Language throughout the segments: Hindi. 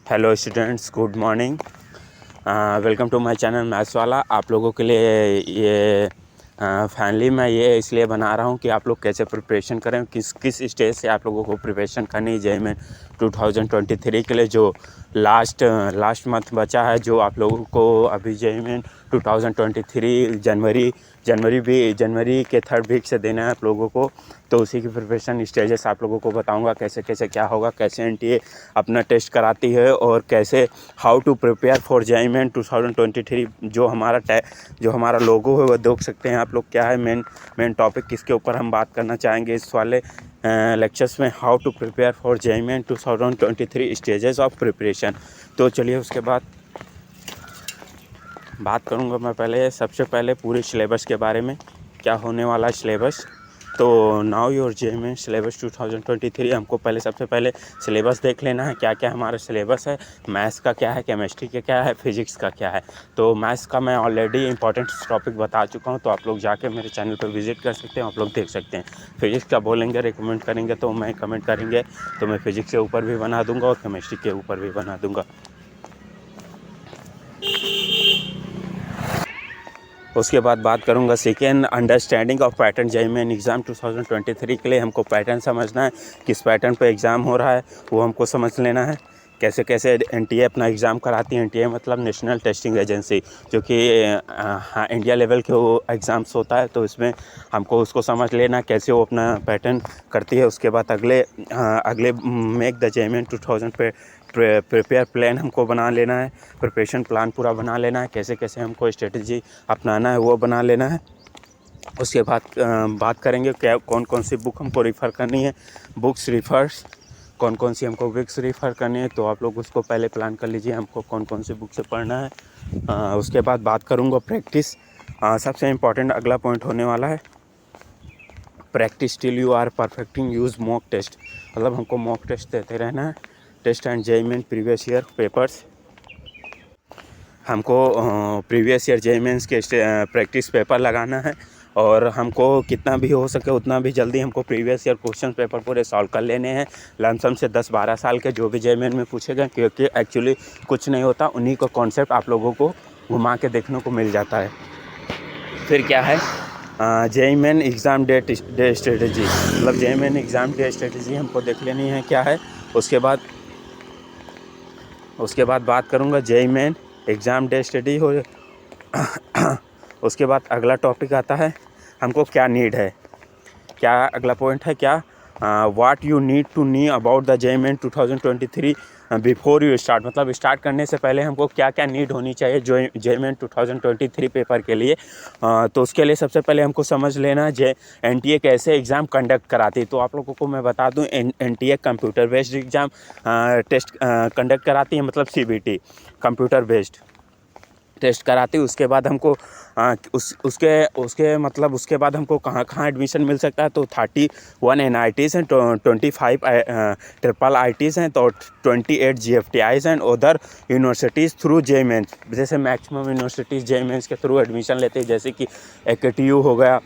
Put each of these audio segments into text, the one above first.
Hello students, good morning. Welcome to my channel maths वाला। आप लोगों के लिए ये फाइनली मैं ये इसलिए बना रहा हूँ कि आप लोग कैसे प्रिपरेशन करें, किस किस स्टेज से आप लोगों को प्रिपरेशन करनी है जेईई में 2023 के लिए। जो लास्ट मंथ बचा है, जो आप लोगों को अभी जेईई में 2023 जनवरी के थर्ड वीक से देना है आप लोगों को। तो उसी की प्रिपरेशन स्टेजेस आप लोगों को बताऊंगा, कैसे कैसे क्या होगा, कैसे एनटीए अपना टेस्ट कराती है और कैसे how to prepare for JEE में 2023। जो हमारा लोगो है वो देख सकते हैं आप लोग। क्या है मेन टॉपिक, किसके ऊपर हम बात करना चाहेंगे इस वाले लेक्चर्स में, how to prepare for JEE में 2023 स्टेजेस ऑफ प्रिपरेशन। तो चलिए उसके बाद बात करूंगा मैं सबसे पहले पूरे सिलेबस के बारे में, क्या होने वाला है सिलेबस। तो नाउ योर जेईई में सिलेबस 2023। हमको सबसे पहले सिलेबस देख लेना है, क्या क्या हमारा सिलेबस है। मैथ्स का क्या है, केमिस्ट्री का क्या है, फिजिक्स का क्या है। तो मैथ्स का मैं ऑलरेडी इंपॉर्टेंट टॉपिक बता चुका हूँ, तो आप लोग जाके मेरे चैनल पर विजिट कर सकते हैं, आप लोग देख सकते हैं। फिजिक्स का बोलेंगे, रिकमेंड करेंगे तो मैं कमेंट करेंगे तो मैं फिजिक्स के ऊपर भी बना दूंगा और केमिस्ट्री के ऊपर भी बना दूंगा। उसके बाद बात करूंगा second, understanding of pattern JEE main exam 2023 के लिए। हमको पैटर्न समझना है, किस पैटर्न पे एग्ज़ाम हो रहा है वो हमको समझ लेना है। कैसे कैसे एनटीए अपना एग्ज़ाम कराती है। एनटीए मतलब नेशनल टेस्टिंग एजेंसी, जो कि इंडिया लेवल के वो एग्ज़ाम्स होता है। तो इसमें हमको उसको समझ लेना कैसे वो अपना पैटर्न करती है। उसके बाद अगले मेक द जेईई मेन 2000 पे प्रिपेयर प्लान हमको बना लेना है, प्रिपरेशन प्लान पूरा बना लेना है, कैसे कैसे हमको स्ट्रेटजी अपनाना है वो बना लेना है। उसके बाद बात करेंगे क्या कौन कौन सी बुक हमको रिफ़र करनी है, बुक्स रिफ़र्स कौन कौन सी हमको बुक्स रिफ़र करनी है। तो आप लोग उसको पहले प्लान कर लीजिए हमको कौन कौन सी बुक से पढ़ना है। उसके बाद बात करूँगा प्रैक्टिस। सबसे इम्पॉर्टेंट अगला पॉइंट होने वाला है practice till you are perfecting use mock test. मतलब हमको मॉक टेस्ट देते रहना है, test and JEE main previous year papers. हमको प्रीवियस ईयर जेईई मेंस के प्रैक्टिस पेपर लगाना है और हमको कितना भी हो सके उतना भी जल्दी हमको प्रीवियस ईयर क्वेश्चन पेपर पूरे सॉल्व कर लेने हैं। लमसम से 10-12 साल के जो भी जेईई मेन में पूछे गए, क्योंकि एक्चुअली कुछ नहीं होता, उन्हीं का कॉन्सेप्ट आप लोगों को घुमा के देखने को मिल जाता है। फिर क्या है JEE main exam day strategy, मतलब JEE main exam day strategy हमको देख लेनी है क्या है। उसके बाद बात करूँगा JEE main exam day study हो। उसके बाद अगला टॉपिक आता है हमको क्या नीड है, क्या अगला पॉइंट है क्या what you need to know about the JEE main 2023 before you start. मतलब स्टार्ट करने से पहले हमको क्या क्या नीड होनी चाहिए जेईई मेन 2023 पेपर के लिए। तो उसके लिए सबसे पहले हमको समझ लेना है एनटीए कैसे एग्ज़ाम कंडक्ट कराती है। तो आप लोगों को मैं बता दूं, NTA computer based exam test conduct कराती है, मतलब सीबीटी कंप्यूटर बेस्ड टेस्ट कराती है। उसके बाद हमको उसके बाद हमको कहाँ कहाँ एडमिशन मिल सकता है। तो 31 एनआईटीज़ हैं, 25 ट्रिपल आईटीज़ हैं, तो 28 जीएफटीआईज़ हैं, other universities through JEE mains. जैसे मैक्सिमम यूनिवर्सिटीज़ जेईई मेंस के थ्रू एडमिशन लेते हैं, जैसे कि एकेटीयू हो गया,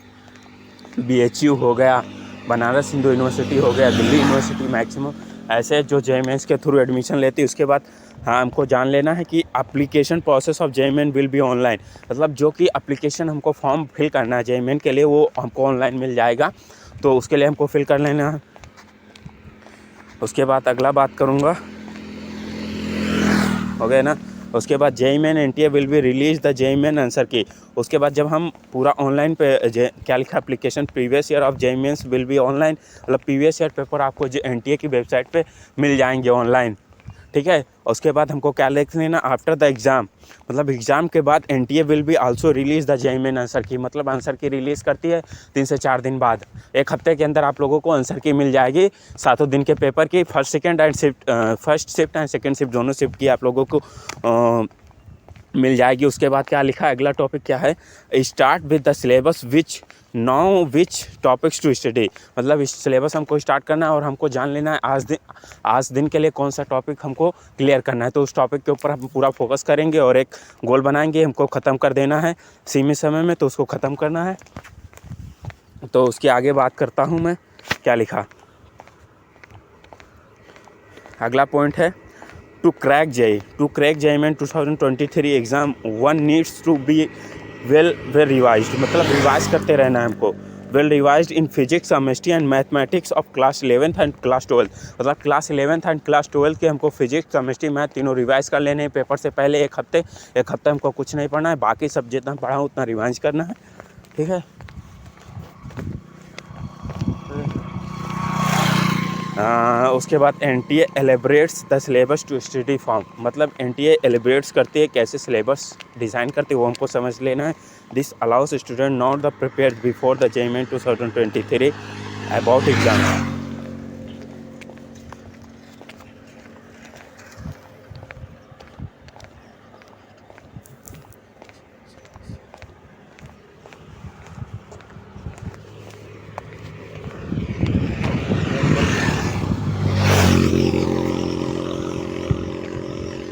बीएचयू हो गया, बनारस हिंदू यूनिवर्सिटी हो गया, दिल्ली यूनिवर्सिटी, मैक्सिमम ऐसे जो जेईई मेंस के थ्रू एडमिशन लेती है। उसके बाद हमको जान लेना है कि application process of JEE men will be online. मतलब जो कि एप्लीकेशन हमको फॉर्म फिल करना है जेईई मेन के लिए वो हमको ऑनलाइन मिल जाएगा, तो उसके लिए हमको फिल कर लेना है। उसके बाद अगला बात करूँगा, हो गया ना। उसके बाद JEE main NTA will be release the JEE main answer की। उसके बाद जब हम पूरा ऑनलाइन पे क्या लिखा application previous year of JEE mains will be online, मतलब प्रीवियस ईयर पेपर आपको एनटीए की वेबसाइट पे मिल जाएंगे ऑनलाइन, ठीक है। उसके बाद हमको क्या लिख लेना, आफ्टर द एग्ज़ाम, मतलब एग्ज़ाम के बाद NTA will be also release the JEE main answer की। मतलब आंसर की रिलीज़ करती है 3 से 4 दिन बाद। एक हफ्ते के अंदर आप लोगों को आंसर की मिल जाएगी, 7 दिन के पेपर की, first shift and second shift दोनों शिफ्ट की आप लोगों को मिल जाएगी। उसके बाद क्या लिखा है, अगला टॉपिक क्या है, start with the syllabus which topics to study. मतलब इस सिलेबस हमको स्टार्ट करना है और हमको जान लेना है आज दिन के लिए कौन सा टॉपिक हमको क्लियर करना है। तो उस टॉपिक के ऊपर हम पूरा फोकस करेंगे और एक गोल बनाएंगे, हमको ख़त्म कर देना है सीमित समय में, तो उसको ख़त्म करना है। तो उसके आगे बात करता हूँ मैं, क्या लिखा, अगला पॉइंट है to crack JEE 2023 exam one needs to be well revised, मतलब रिवाइज करते रहना है हमको। Well revised in physics, chemistry and mathematics of class 11th and class 12, मतलब क्लास 11th एंड क्लास 12 के हमको फिजिक्स, केमिस्ट्री, मैथ तीनों रिवाइज कर लेने हैं पेपर से पहले। एक हफ्ते हमको कुछ नहीं पढ़ना है, बाकी सब जितना पढ़ा हूँ उतना रिवाइज करना है, ठीक है। उसके बाद NTA elaborates the syllabus to study form, मतलब NTA एलेबरेट्स करती है, कैसे सिलेबस डिज़ाइन करती है वो हमको समझ लेना है। This allows student not the prepare before the JEE 2023 about exam.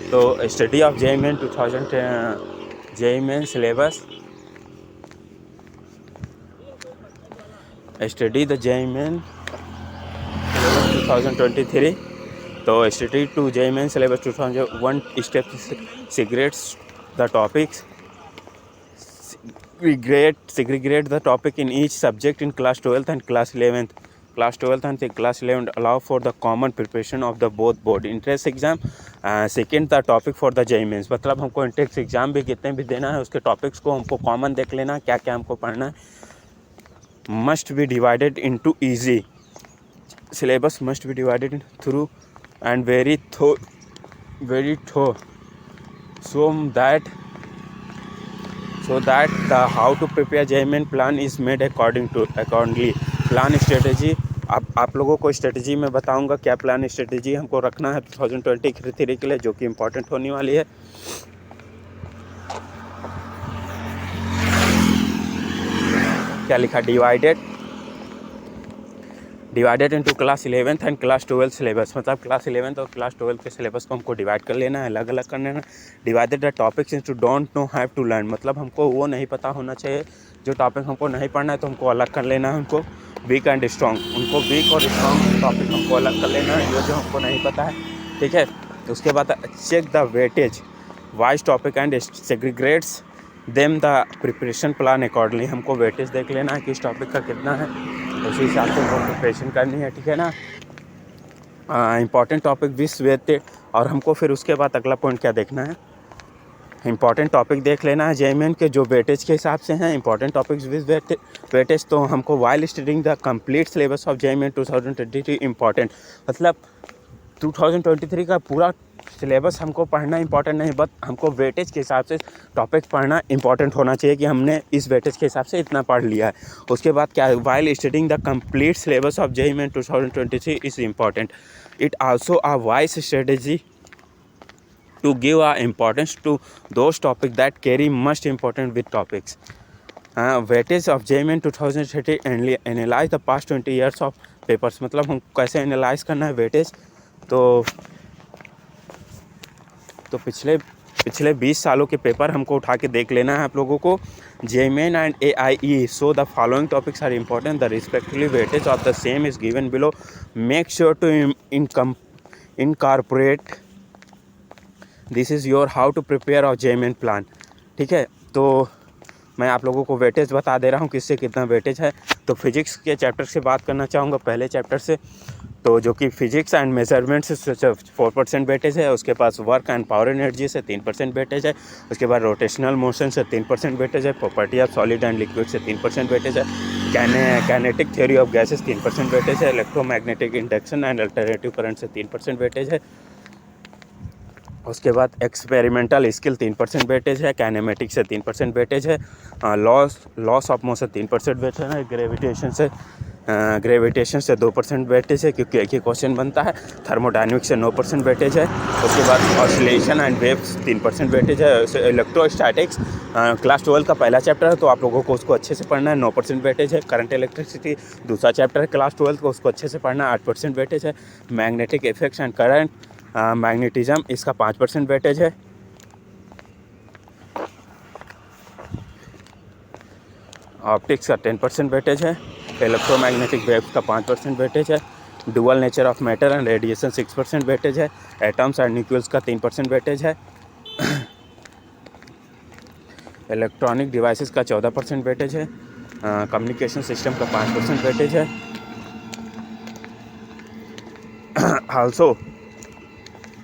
तो study of JEE 2000 syllabus, study the JEE 2023। तो study to JEE syllabus 2001 step segregates the topics, segregate the topic in each subject in class 12th and class 11th. Class 12th and class 11th allow for the common preparation of the both board entrance exam. Second the topic for the JEE, मतलब हमको एंट्रेंस एग्ज़ाम भी कितने भी देना है उसके टॉपिक्स को हमको कॉमन देख लेना, क्या क्या हमको पढ़ना है। Must be divided into easy, syllabus must be divided through and very थो so that the how to prepare JEE plan is made accordingly. Plan strategy, अब आप लोगों को स्ट्रेटजी में बताऊंगा क्या प्लान स्ट्रेटजी हमको रखना है 2023 के लिए, जो कि इम्पोर्टेंट होने वाली है। क्या लिखा, divided into class 11th and class 12 syllabus, मतलब क्लास 11th और क्लास 12 के सिलेबस को हमको डिवाइड कर लेना है, अलग अलग कर लेना। Divided the topics into don't know have to learn, मतलब हमको वो नहीं पता होना चाहिए, जो टॉपिक हमको नहीं पढ़ना है तो हमको अलग कर लेना है। उनको वीक एंड स्ट्रॉन्ग, उनको वीक और स्ट्रॉन्ग टॉपिक हमको अलग कर लेना है, जो हमको नहीं पता है, ठीक है। उसके बाद check the weightage wise topic and segregates them the preparation plan accordingly, हमको वेटेज देख लेना है किस टॉपिक का कितना है, उसी हिसाब से हमको प्रिपरेशन करनी है, ठीक है ना। इंपॉर्टेंट टॉपिक विस वेटेड, और हमको फिर उसके बाद अगला पॉइंट क्या देखना है, इंपॉर्टेंट टॉपिक देख लेना है JEE के जो वेटेज के हिसाब से हैं। इंपॉर्टेंट टॉपिक्स विद वेटेज, तो हमको while studying the complete syllabus of JEE 2023 important, मतलब 2023 का पूरा सिलेबस हमको पढ़ना इंपॉर्टेंट नहीं, बट हमको वेटेज के हिसाब से टॉपिक्स पढ़ना इंपॉर्टेंट होना चाहिए कि हमने इस वेटेज के हिसाब से इतना पढ़ लिया है। उसके बाद क्या, while studying the complete syllabus of JEE 2023 is important. It also a wise strategy to give importance to those topics that carry most important with topics. Weightage of JEE 2030 analyze the past 20 years of papers, मतलब हम कैसे एनालाइज करना है वेटेज, तो पिछले 20 सालों के पेपर हमको उठा के देख लेना है आप लोगों को। JEE and AIE so the following topics are important, the respectively weightage of the same is given below. Make sure to incorporate this is your how to prepare और JEE प्लान, ठीक है। तो मैं आप लोगों को वेटेज बता दे रहा हूँ किससे कितना वेटेज है। तो फिजिक्स के चैप्टर से बात करना चाहूँगा, पहले चैप्टर से, तो जो कि फिजिक्स एंड मेजरमेंट से 4% वेटेज है। उसके पास वर्क एंड पावर एनर्जी से 3% वेटेज है। उसके बाद रोटेशनल मोशन से 3% वेटेज है। Property of solid and liquid से 3% वेटेज है। Kinetic theory of gases 3% weightage है। Electromagnetic induction and alternative current से 3% वेटेज है। उसके बाद एक्सपेरिमेंटल स्किल 3% वेटेज है। काइनेमेटिक से 3% वेटेज है। लॉस ऑफ मोशन 3% वेटेज है। ग्रेविटेशन से 2% वेटेज है, क्योंकि एक ही क्वेश्चन बनता है। थर्मोडायनेमिक्स से 9% वेटेज है। उसके बाद ऑसिलेशन एंड वेव्स 3% वेटेज है। इलेक्ट्रोस्टैटिक्स क्लास 12 का पहला चैप्टर है, तो आप लोगों को उसको अच्छे से पढ़ना है, 9% वेटेज है। करंट इलेक्ट्रिसिटी दूसरा चैप्टर है क्लास 12 को, उसको अच्छे से पढ़ना है, 8% वेटेज है। Magnetic effects and current magnetism, इसका 5% वेटेज है। ऑप्टिक्स का 10% वेटेज है। इलेक्ट्रोमैग्नेटिक वेव्स का 5% वेटेज है। Dual nature of matter and radiation 6% weightage है। एटम्स एंड न्यूक्लियस का 3% वेटेज है। इलेक्ट्रॉनिक डिवाइसेस का 14% वेटेज है। कम्युनिकेशन सिस्टम का 5% वेटेज है।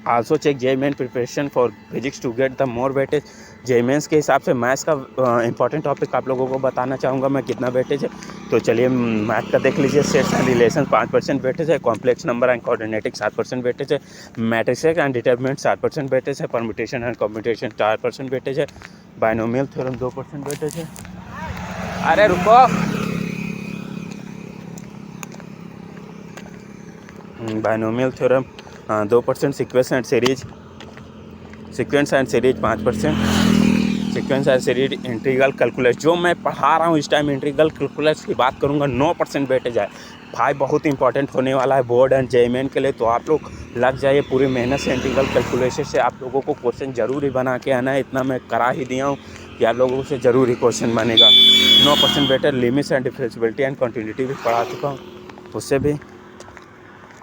Also check JEE main preparation for physics to get the more weightage. JEE mains के हिसाब से मैथ्स का इंपॉर्टेंट टॉपिक आप लोगों को बताना चाहूँगा मैं कितना वेटेज है। तो चलिए मैथ का देख लीजिए। सेट्स एंड रिलेशन 5% वेटेज है। कॉम्प्लेक्स नंबर एंड कोऑर्डिनेटिक 7% वेटेज है। मैट्रिसेस एंड डिटरमिनेंट 7% वेटेज है। परम्यूटेशन एंड कॉम्प्यूटेशन 4% वेटेज है। बायनोमियल थ्योरम 2% वेटेज है। अरे रुको, binomial theorem 2%। Sequence and series 5%। Sequence and series integral calculus जो मैं पढ़ा रहा हूँ इस टाइम इंटीग्रल कैलकुलस की बात करूँगा 9% वेटेज है। 5 बहुत इंपॉर्टेंट होने वाला है बोर्ड एंड JEE मेन के लिए। तो आप लोग लग जाइए पूरी मेहनत से। इंटीग्रल कैलकुलेशन से आप लोगों को क्वेश्चन जरूर ही बना के आना है। इतना मैं करा ही दिया हूँ कि आप लोगों से ज़रूर ही क्वेश्चन बनेगा। 9% weightage. Limits and differentiability and continuity भी पढ़ा चुका हूँ,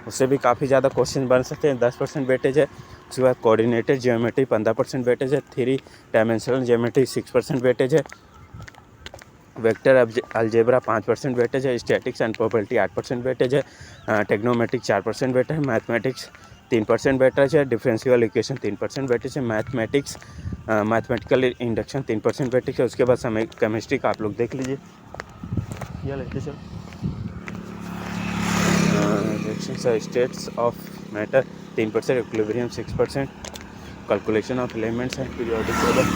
उससे भी काफ़ी ज़्यादा क्वेश्चन बन सकते हैं। 10% वेटेज है। उसके बाद कोऑर्डिनेटेड ज्योमेट्री 15% वेटेज है। 3 डायमेंशनल ज्योमेट्री 6% वेटेज है। वेक्टर अलजेब्रा 5% वेटेज है। स्टैटिक्स एंड प्रोबेबिलिटी 8% वेटेज है। टेक्नोमेट्रिक 4% वेटेज है। मैथमेटिक्स 3% वेटेज है। डिफरेंशियल इक्वेशन 3% वेटेज है। मैथमेटिकल इंडक्शन 3% वेटेज है। उसके बाद समय केमिस्ट्री का आप लोग देख लीजिए। यह लेते चल states of matter 3%। Equilibrium 6%। Calculation of elements and periodic table.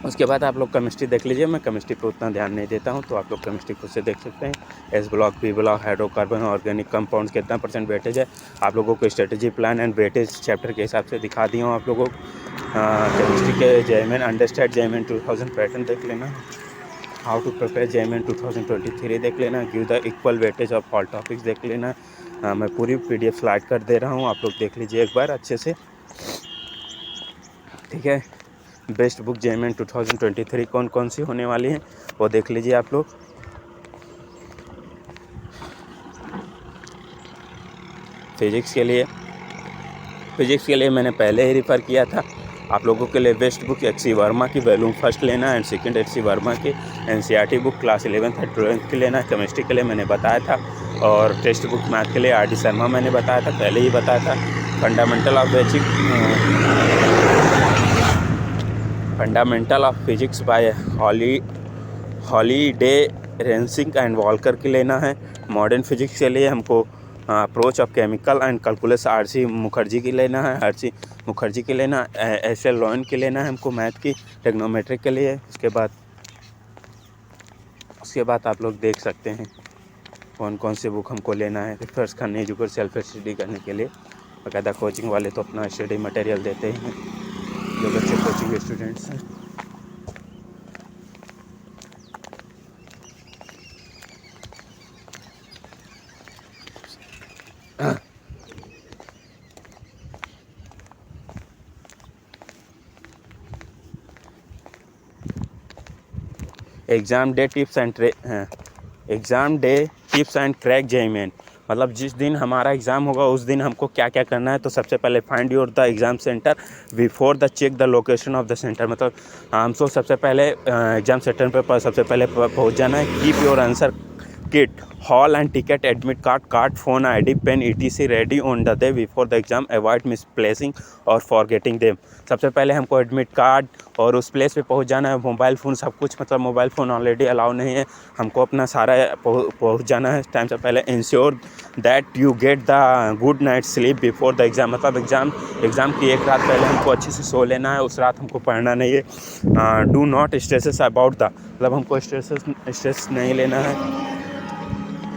उसके बाद आप लोग केमिस्ट्री देख लीजिए। मैं केमिस्ट्री पे उतना ध्यान नहीं देता हूँ, तो आप लोग केमिस्ट्री खुद से देख सकते हैं। S block, P block, hydrocarbon, organic compounds कितना % वेटेज है। आप लोगों को strategy plan and weightage chapter के हिसाब से दिखा दिया हूँ आप लोगों को। केमिस्ट्री के JEE main understand JEE main 2000 pattern देख लेना। How to prepare JEE main 2023 देख लेना। Give the equal weightage of all topics देख लेना। मैं पूरी PDF स्लाइड कर दे रहा हूँ, आप लोग देख लीजिए एक बार अच्छे से, ठीक है। बेस्ट बुक JEE मेन 2023 कौन कौन सी होने वाली हैं वो देख लीजिए आप लोग। फिजिक्स के लिए मैंने पहले ही रिफ़र किया था। आप लोगों के लिए बेस्ट बुक HC वर्मा की वॉल्यूम फर्स्ट लेना एंड सेकंड HC वर्मा की NCERT बुक क्लास 11th और 12th की लेना है। केमिस्ट्री के लिए मैंने बताया था। और टेक्स्ट बुक मैथ के लिए RD शर्मा मैंने बताया था, पहले ही बताया था। Fundamental of physics by Halliday, Resnick and Walker की लेना है। मॉडर्न फिजिक्स के लिए हमको approach of chemical and calculus RC Mukherjee की लेना है। SL लॉयन की लेना है हमको मैथ की। टेक्नोमेट्रिक के लिए उसके बाद आप लोग देख सकते हैं कौन कौन सी बुक हमको लेना है। रिफर्स करने एजुकेट सेल्फ स्टडी करने के लिए बाकायदा कोचिंग वाले तो अपना स्टडी मटेरियल देते हैं जो बच्चे कोचिंग स्टूडेंट्स हैं। Exam day tips and track JEE main. मतलब जिस दिन हमारा एग्ज़ाम होगा उस दिन हमको क्या क्या करना है। तो सबसे पहले find your the exam centre before the check the location of the centre. मतलब हमको सबसे पहले एग्ज़ाम सेंटर पर सबसे पहले पहुंच जाना है। Keep your answer kit, hall and ticket, admit card, phone, ID, pen ETC ready on the day before the exam. Avoid misplacing और फॉरगेटिंग देम। सबसे पहले हमको एडमिट कार्ड और उस प्लेस पे पहुंच जाना है। मोबाइल फ़ोन सब कुछ, मतलब मोबाइल फ़ोन ऑलरेडी अलाउ नहीं है। हमको अपना सारा पहुंच जाना है टाइम से पहले। Ensure that you get the good night sleep before the exam. मतलब एग्ज़ाम की एक रात पहले हमको अच्छे से सो लेना है, उस रात हमको पढ़ना नहीं है। Do not stresses about the, मतलब हमको स्ट्रेस नहीं लेना है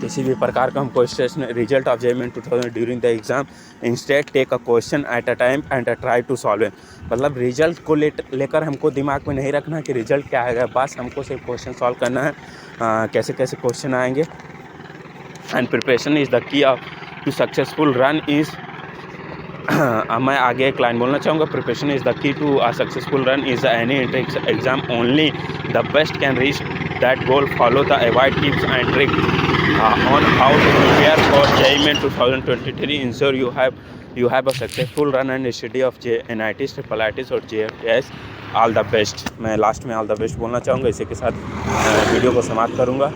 किसी भी प्रकार का। हमको stress result of JEE main 2000 during the exam. Instead take a question at a time and try to solve it. मतलब रिजल्ट को लेकर हमको दिमाग में नहीं रखना कि रिजल्ट क्या आएगा, बस हमको सिर्फ क्वेश्चन सॉल्व करना है। कैसे कैसे क्वेश्चन आएंगे। And preparation is the key of to successful run is मैं आगे एक लाइन बोलना चाहूँगा। Preparation is the key to a successful run is any entrance exam only the best can reach that goal, follow the avoid tips and tricks on how to prepare for JEE 2023. Ensure you have a successful run and study of NITs, IITs और JFS. All the best. मैं लास्ट में ऑल द बेस्ट बोलना चाहूँगा। इसी के साथ वीडियो को समाप्त करूँगा।